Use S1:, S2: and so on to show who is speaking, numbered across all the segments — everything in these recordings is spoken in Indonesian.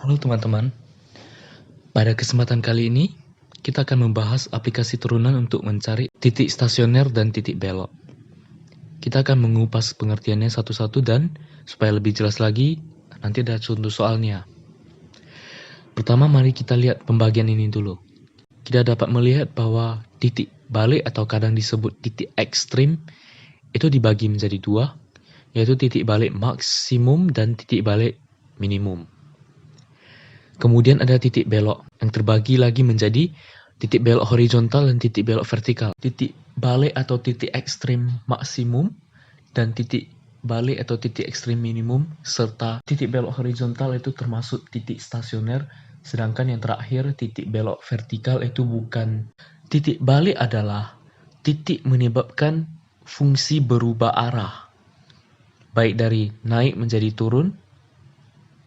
S1: Halo teman-teman, pada kesempatan kali ini kita akan membahas aplikasi turunan untuk mencari titik stasioner dan titik belok. Kita akan mengupas pengertiannya satu-satu dan supaya lebih jelas lagi, nanti ada contoh soalnya. Pertama mari kita lihat pembagian ini dulu. Kita dapat melihat bahwa titik balik atau kadang disebut titik ekstrim itu dibagi menjadi dua, yaitu titik balik maksimum dan titik balik minimum. Kemudian ada titik belok yang terbagi lagi menjadi titik belok horizontal dan titik belok vertikal. Titik balik atau titik ekstrim maksimum dan titik balik atau titik ekstrim minimum serta titik belok horizontal itu termasuk titik stasioner, sedangkan yang terakhir titik belok vertikal itu bukan. Titik balik adalah titik menyebabkan fungsi berubah arah, baik dari naik menjadi turun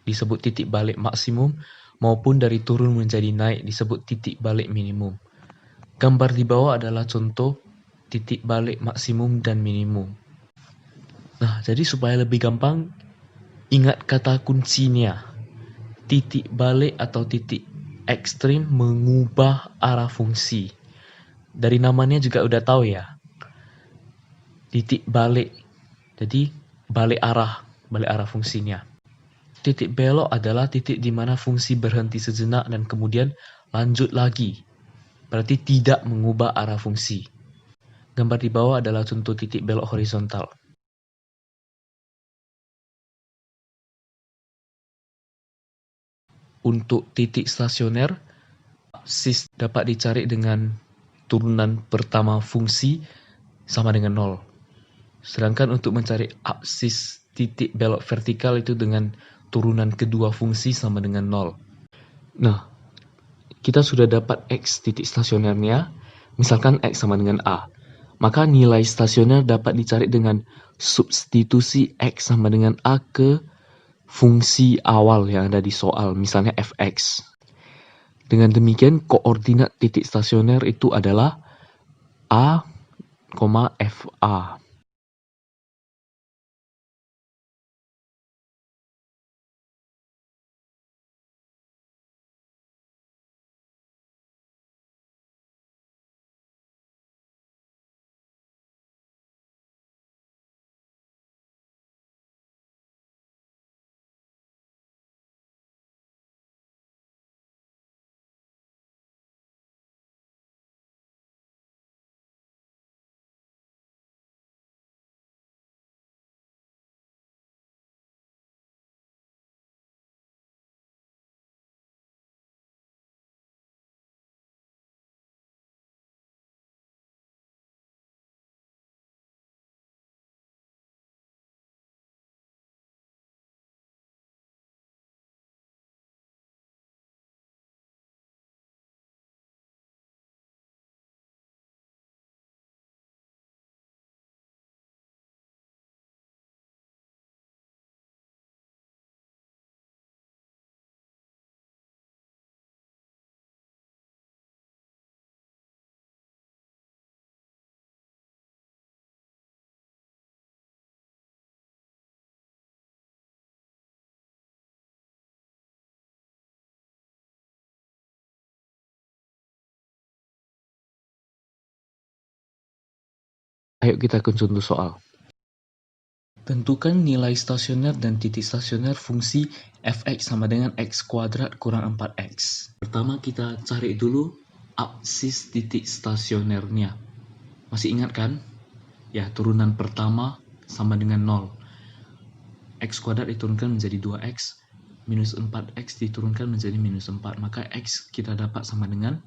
S1: disebut titik balik maksimum, maupun dari turun menjadi naik disebut titik balik minimum. Gambar di bawah adalah contoh titik balik maksimum dan minimum. Nah, jadi supaya lebih gampang, ingat kata kuncinya. Titik balik atau titik ekstrim mengubah arah fungsi. Dari namanya juga udah tahu ya. Titik balik. Jadi balik arah fungsinya. Titik belok adalah titik di mana fungsi berhenti sejenak dan kemudian lanjut lagi. Berarti tidak mengubah arah fungsi. Gambar di bawah adalah contoh titik belok horizontal. Untuk titik stasioner, absis dapat dicari dengan turunan pertama fungsi sama dengan 0. Sedangkan untuk mencari absis titik belok vertikal itu dengan turunan kedua fungsi sama dengan 0. Nah, kita sudah dapat X titik stasionernya, misalkan X sama dengan A. Maka nilai stasioner dapat dicari dengan substitusi X sama dengan A ke fungsi awal yang ada di soal, misalnya fx. Dengan demikian, koordinat titik stasioner itu adalah A, FA. Ayo kita ke contoh soal. Tentukan nilai stasioner dan titik stasioner fungsi fx sama dengan x kuadrat kurang 4x. Pertama kita cari dulu absis titik stasionernya. Masih ingat kan? Ya, turunan pertama sama dengan 0. X kuadrat diturunkan menjadi 2x, minus 4x diturunkan menjadi minus 4. Maka x kita dapat sama dengan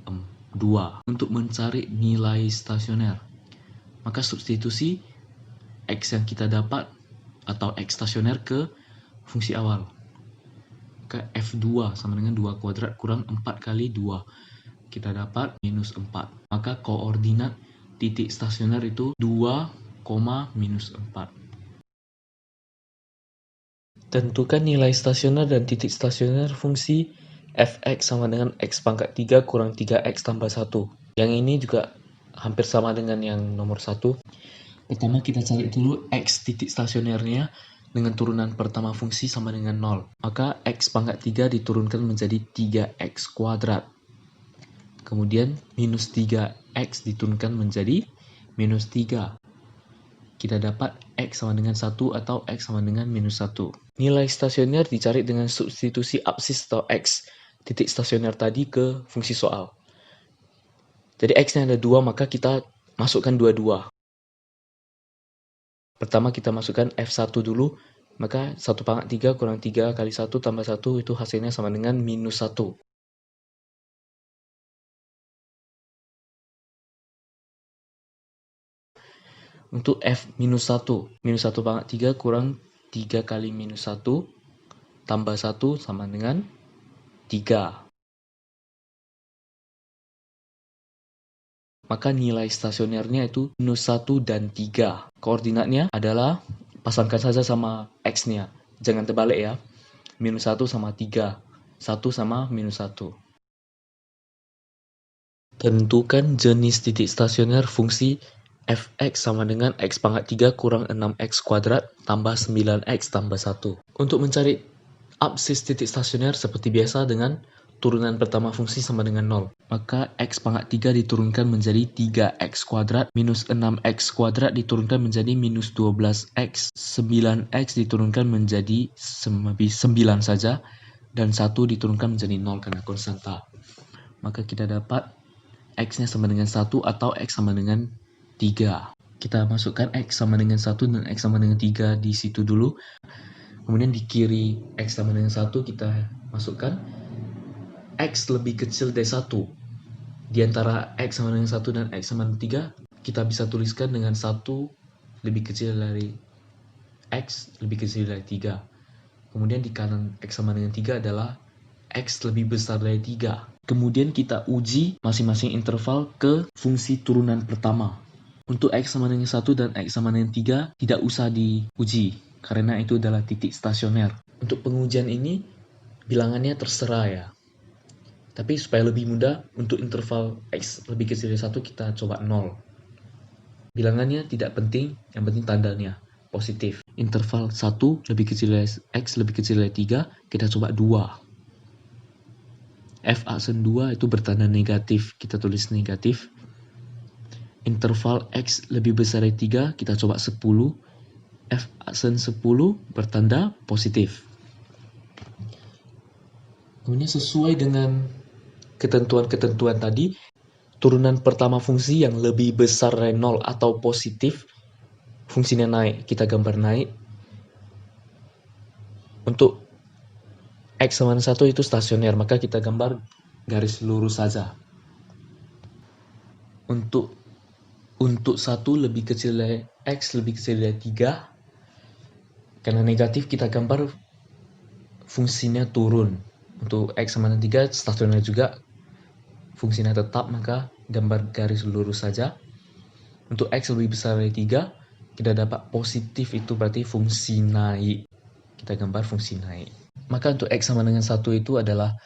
S1: 2. Untuk mencari nilai stasioner, maka substitusi X yang kita dapat atau X stasioner ke fungsi awal. Maka F2 sama dengan 2 kuadrat kurang 4 kali 2. Kita dapat minus 4. Maka koordinat titik stasioner itu 2, minus 4. Tentukan nilai stasioner dan titik stasioner fungsi fx sama dengan x pangkat 3 kurang 3x tambah 1. Yang ini juga hampir sama dengan yang nomor 1. Pertama kita cari dulu x titik stasionernya. dengan turunan pertama fungsi sama dengan 0. Maka X pangkat 3 diturunkan menjadi 3X kuadrat. Kemudian minus 3X diturunkan menjadi minus 3. Kita dapat X sama dengan 1 atau X sama dengan minus 1. Nilai stasioner dicari dengan substitusi absis atau X titik stasioner tadi ke fungsi soal. Jadi X-nya ada 2, maka kita masukkan dua-dua. Pertama kita masukkan F1 dulu, maka 1 pangkat 3 kurang 3 kali 1 tambah 1 itu hasilnya sama dengan minus 1. Untuk F minus 1, minus 1 pangkat 3 kurang 3 kali minus 1 tambah 1 sama dengan 3. Maka nilai stasionernya itu minus 1 dan 3. Koordinatnya adalah pasangkan saja sama X-nya. Jangan terbalik ya. Minus 1 sama 3. 1 sama minus 1. Tentukan jenis titik stasioner fungsi fx sama dengan x pangkat 3 kurang 6x kuadrat tambah 9x tambah 1. Untuk mencari absis titik stasioner seperti biasa dengan turunan pertama fungsi sama dengan 0. Maka x pangkat 3 diturunkan menjadi 3x kuadrat minus 6x kuadrat diturunkan menjadi minus 12x. 9x diturunkan menjadi 9 saja dan 1 diturunkan menjadi 0 karena konstanta. Maka kita dapat x-nya sama dengan 1 atau x sama dengan 3. Kita masukkan x sama dengan 1 dan x sama dengan 3 di situ dulu. Kemudian di kiri x sama dengan 1 kita masukkan x lebih kecil dari 1. Di antara x sama dengan 1 dan x sama dengan 3, kita bisa tuliskan dengan 1 lebih kecil dari x lebih kecil dari 3. Kemudian di kanan x sama dengan 3 adalah x lebih besar dari 3. Kemudian kita uji masing-masing interval ke fungsi turunan pertama. Untuk x sama dengan 1 dan x sama dengan 3 tidak usah diuji, karena itu adalah titik stasioner. Untuk pengujian ini, bilangannya terserah ya. Tapi supaya lebih mudah, untuk interval x lebih kecil dari 1 kita coba 0. Bilangannya tidak penting, yang penting tandanya positif. Interval 1 lebih kecil dari x lebih kecil dari 3, kita coba 2. F aksen 2 itu bertanda negatif, kita tulis negatif. Interval x lebih besar dari 3, kita coba 10. F aksen 10 bertanda positif. Kemudian sesuai dengan ketentuan-ketentuan tadi, turunan pertama fungsi yang lebih besar dari 0 atau positif, fungsinya naik, kita gambar naik. Untuk x sama dengan 1 itu stasioner, maka kita gambar garis lurus saja. Untuk 1 lebih kecil dari x lebih kecil dari 3, karena negatif kita gambar fungsinya turun. Untuk x sama dengan 3 stasioner juga, fungsinya tetap, maka gambar garis lurus saja. Untuk x lebih besar dari 3, kita dapat positif, itu berarti fungsi naik. Kita gambar fungsi naik. Maka untuk x sama dengan 1 itu adalah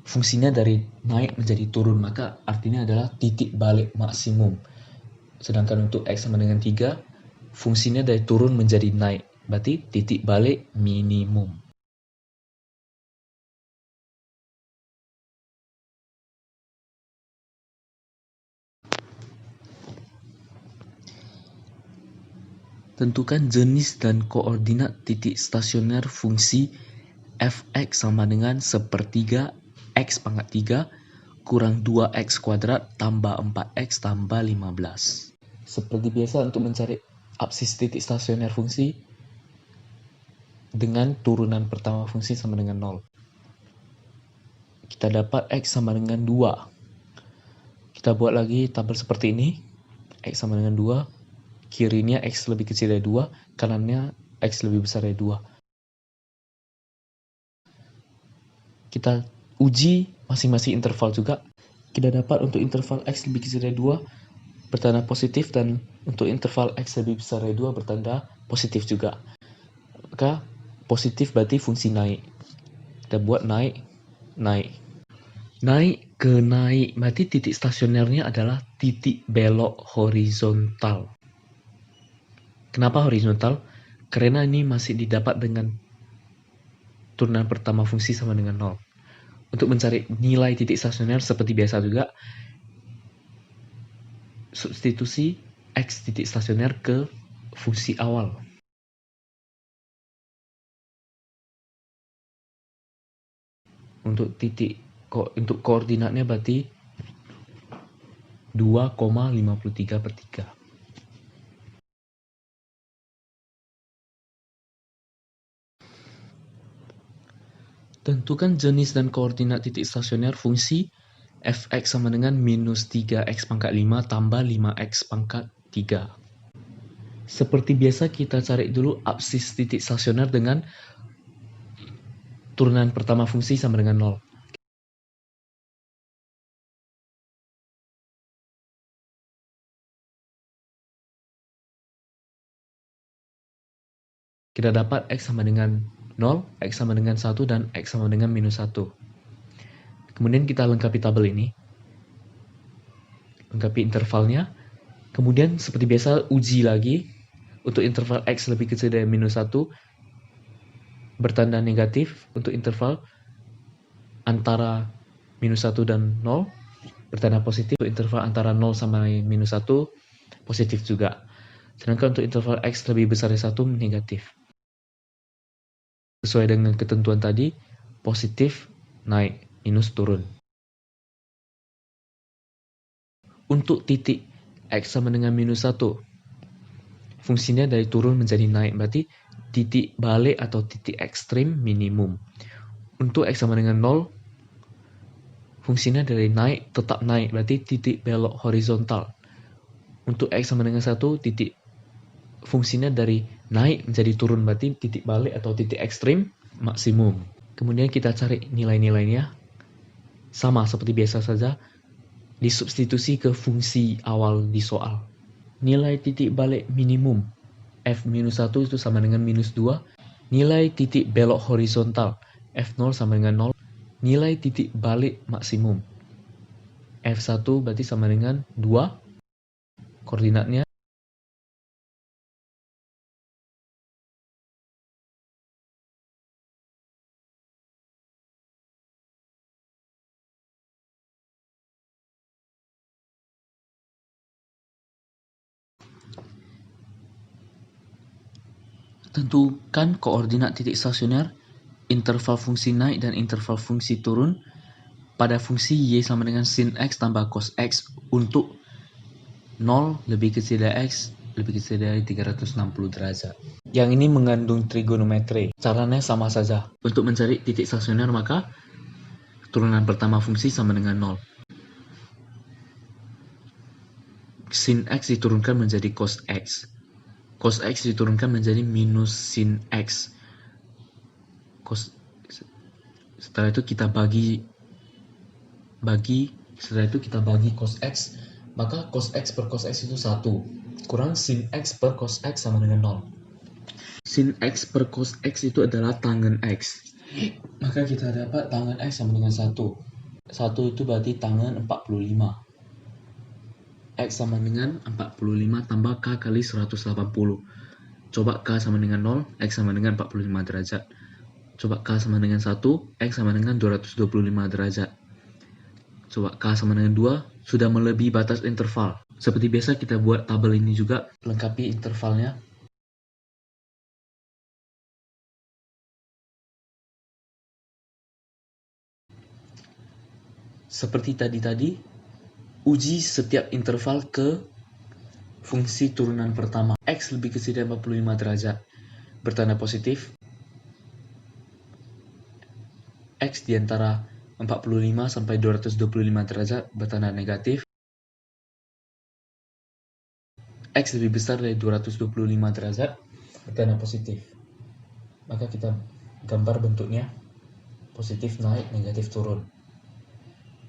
S1: fungsinya dari naik menjadi turun, maka artinya adalah titik balik maksimum. Sedangkan untuk x sama dengan 3, fungsinya dari turun menjadi naik, berarti titik balik minimum. Tentukan jenis dan koordinat titik stasioner fungsi fx sama dengan sepertiga x pangkat 3 kurang 2x kuadrat tambah 4x tambah 15. Seperti biasa untuk mencari absis titik stasioner fungsi dengan turunan pertama fungsi sama dengan 0. Kita dapat x sama dengan 2. Kita buat lagi tabel seperti ini. X sama dengan 2. Kirinya x lebih kecil dari 2, kanannya x lebih besar dari 2. Kita uji masing-masing interval juga. Kita dapat untuk interval x lebih kecil dari 2 bertanda positif, dan untuk interval x lebih besar dari 2 bertanda positif juga. Maka positif berarti fungsi naik. Kita buat naik, naik. Naik ke naik, berarti titik stasionernya adalah titik belok horizontal. Kenapa horizontal? karena ini masih didapat dengan turunan pertama fungsi sama dengan 0. Untuk mencari nilai titik stasioner seperti biasa juga, substitusi X titik stasioner ke fungsi awal. Untuk koordinatnya berarti 2,53/3. Tentukan jenis dan koordinat titik stasioner fungsi fx sama dengan minus 3x pangkat 5 tambah 5x pangkat 3. Seperti biasa kita cari dulu absis titik stasioner dengan turunan pertama fungsi sama dengan 0. Kita dapat X sama dengan 0, X sama dengan 1, dan X sama dengan minus 1. Kemudian kita lengkapi tabel ini. Lengkapi intervalnya. Kemudian seperti biasa uji lagi. Untuk interval X lebih kecil dari minus 1, bertanda negatif. Untuk interval antara minus 1 dan 0, bertanda positif. Untuk interval antara 0 sampai minus 1, positif juga. Sedangkan untuk interval X lebih besar dari 1, negatif. Sesuai dengan ketentuan tadi, positif naik, minus turun. Untuk titik X sama dengan minus 1, fungsinya dari turun menjadi naik, berarti titik balik atau titik ekstrim minimum. Untuk X sama dengan 0, fungsinya dari naik tetap naik, berarti titik belok horizontal. Untuk X sama dengan 1, titik fungsinya dari naik menjadi turun, berarti titik balik atau titik ekstrim maksimum. Kemudian kita cari nilai-nilainya. Sama seperti biasa saja, disubstitusi ke fungsi awal di soal. Nilai titik balik minimum F-1 itu sama dengan minus 2. Nilai titik belok horizontal F0 sama dengan 0. Nilai titik balik maksimum F1 berarti sama dengan 2. Koordinatnya tentukan koordinat titik stasioner, interval fungsi naik dan interval fungsi turun pada fungsi Y sama dengan sin X tambah cos X untuk 0 lebih kecil dari X lebih kecil dari 360 derajat. Yang ini mengandung trigonometri. Caranya sama saja. Untuk mencari titik stasioner maka turunan pertama fungsi sama dengan 0. Sin X diturunkan menjadi cos X. Cos X diturunkan menjadi minus sin X. Setelah itu kita bagi cos X, maka cos X per cos X itu 1, kurang sin X per cos X sama dengan 0. Sin X per cos X itu adalah tangen X. Maka kita dapat tangen X sama dengan 1. 1 itu berarti tangen 45. X sama dengan 45 tambah K kali 180. Coba K sama dengan 0, X sama dengan 45 derajat. Coba K sama dengan 1, X sama dengan 225 derajat. Coba K sama dengan 2, sudah melebihi batas interval. Seperti biasa kita buat tabel ini juga, lengkapi intervalnya. Seperti tadi, uji setiap interval ke fungsi turunan pertama. X lebih kecil dari 45 derajat, bertanda positif. X di antara 45 sampai 225 derajat, bertanda negatif. X lebih besar dari 225 derajat, bertanda positif. Maka kita gambar bentuknya, positif naik, negatif turun.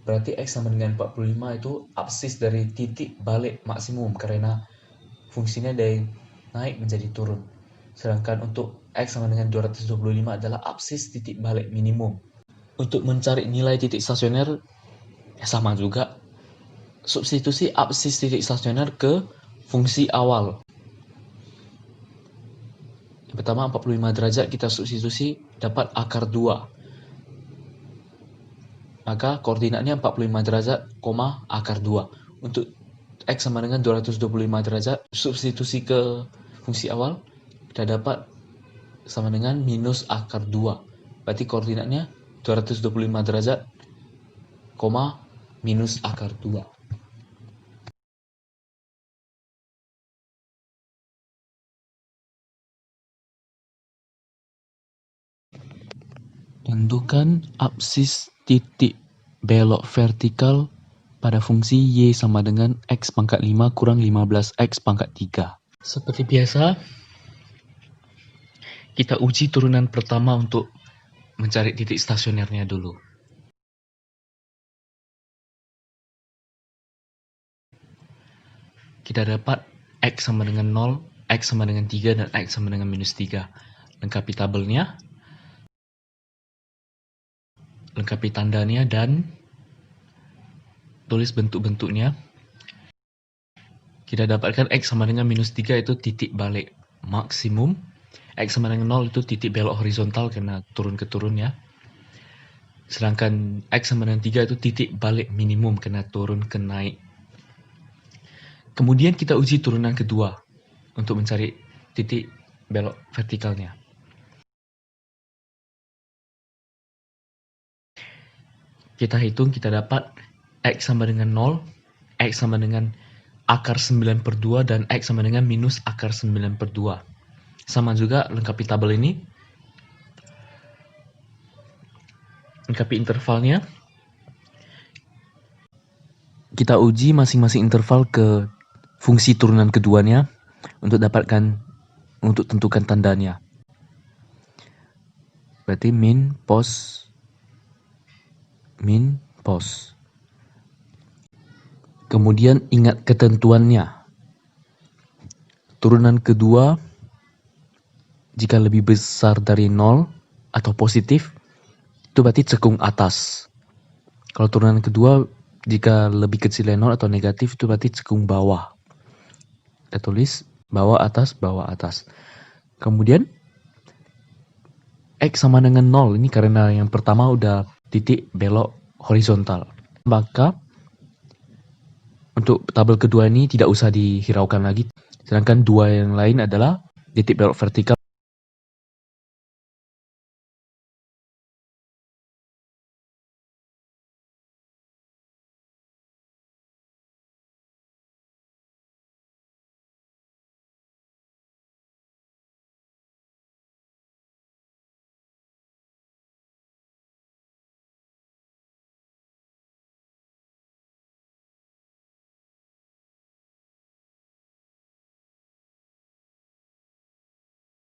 S1: Berarti X sama dengan 45 itu absis dari titik balik maksimum karena fungsinya dari naik menjadi turun. Sedangkan untuk X sama dengan 225 adalah absis titik balik minimum. Untuk mencari nilai titik stasioner, sama juga. Substitusi absis titik stasioner ke fungsi awal. Yang pertama 45 derajat kita substitusi dapat akar 2. Maka koordinatnya 45 derajat, akar 2. Untuk X sama dengan 225 derajat, substitusi ke fungsi awal, kita dapat sama dengan minus akar 2. Berarti koordinatnya 225 derajat, minus akar 2. Tentukan absis titik belok vertikal pada fungsi Y sama dengan X pangkat 5 kurang 15X pangkat 3. Seperti biasa, kita uji turunan pertama untuk mencari titik stasionernya dulu. Kita dapat X sama dengan 0, X sama dengan 3, dan X sama dengan minus 3. Lengkapi tabelnya, lengkapi tandanya, dan tulis bentuk-bentuknya. Kita dapatkan X sama dengan minus 3 itu titik balik maksimum. X sama dengan 0 itu titik belok horizontal karena turun ke turun ya. Sedangkan X sama dengan 3 itu titik balik minimum karena turun ke naik. Kemudian kita uji turunan kedua untuk mencari titik belok vertikalnya. Kita hitung, kita dapat X sama dengan 0, X sama dengan akar 9/2, dan X sama dengan minus akar 9/2. Sama juga lengkapi tabel ini. Lengkapi intervalnya. Kita uji masing-masing interval ke fungsi turunan keduanya untuk tentukan tandanya. Berarti min, pos. Kemudian ingat ketentuannya. Turunan kedua jika lebih besar dari 0 atau positif, itu berarti cekung atas. Kalau turunan kedua jika lebih kecil dari 0 atau negatif, itu berarti cekung bawah. Kita tulis bawah atas, bawah atas. Kemudian X sama dengan 0, ini karena yang pertama udah titik belok horizontal. Maka untuk tabel kedua ini tidak usah dihiraukan lagi. Sedangkan dua yang lain adalah titik belok vertikal